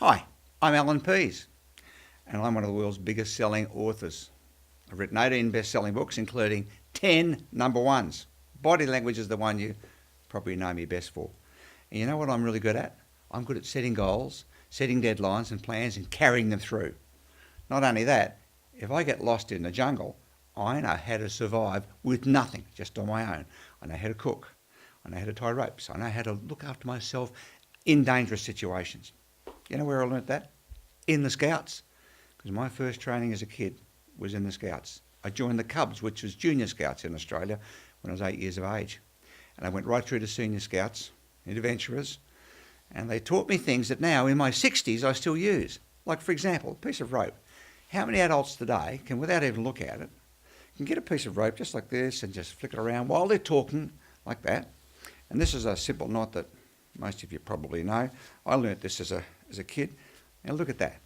Hi, I'm Allan Pease, and I'm one of the world's biggest selling authors. I've written 18 best-selling books, including 10 number ones. Body language is the one you probably know me best for. And you know what I'm really good at? I'm good at setting goals, setting deadlines and plans and carrying them through. Not only that, if I get lost in the jungle, I know how to survive with nothing, just on my own. I know how to cook. I know how to tie ropes. I know how to look after myself in dangerous situations. You know where I learnt that? In the Scouts. Because my first training as a kid was in the Scouts. I joined the Cubs, which was junior Scouts in Australia, when I was 8 years of age. And I went right through to senior Scouts, adventurers, and they taught me things that now, in my 60s, I still use. Like, for example, a piece of rope. How many adults today can, without even look at it, can get a piece of rope just like this and just flick it around while they're talking like that? And this is a simple knot that most of you probably know. I learnt this as a kid. Now look at that.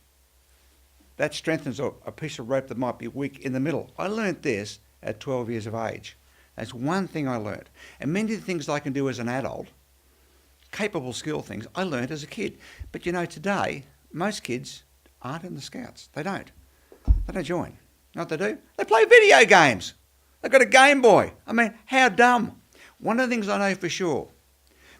That strengthens a piece of rope that might be weak in the middle. I learnt this at 12 years of age. That's one thing I learnt. And many of the things I can do as an adult, capable skill things, I learnt as a kid. But you know, today, most kids aren't in the Scouts. They don't. They don't join. You know what they do? They play video games. They've got a Game Boy. I mean, how dumb. One of the things I know for sure,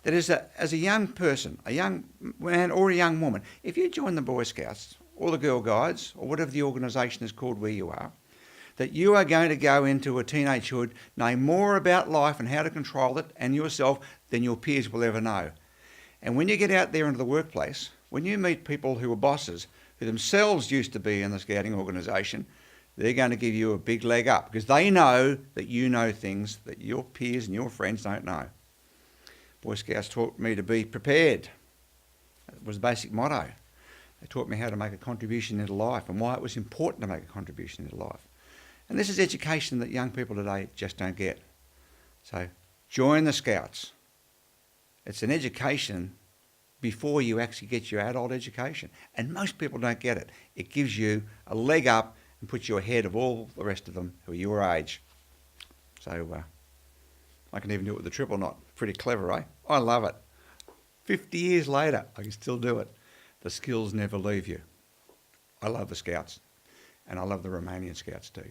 that is that as a young person, a young man or a young woman, if you join the Boy Scouts or the Girl Guides or whatever the organisation is called where you are, that you are going to go into a teenagehood knowing more about life and how to control it and yourself than your peers will ever know. And when you get out there into the workplace, when you meet people who are bosses, who themselves used to be in the scouting organisation, they're going to give you a big leg up because they know that you know things that your peers and your friends don't know. Boy Scouts taught me to be prepared. It was the basic motto. They taught me how to make a contribution into life and why it was important to make a contribution into life. And this is education that young people today just don't get. So join the Scouts. It's an education before you actually get your adult education. And most people don't get it. It gives you a leg up and puts you ahead of all the rest of them who are your age. So I can even do it with the triple knot. Pretty clever, eh? I love it. 50 years later, I can still do it. The skills never leave you. I love the Scouts, and I love the Romanian Scouts too.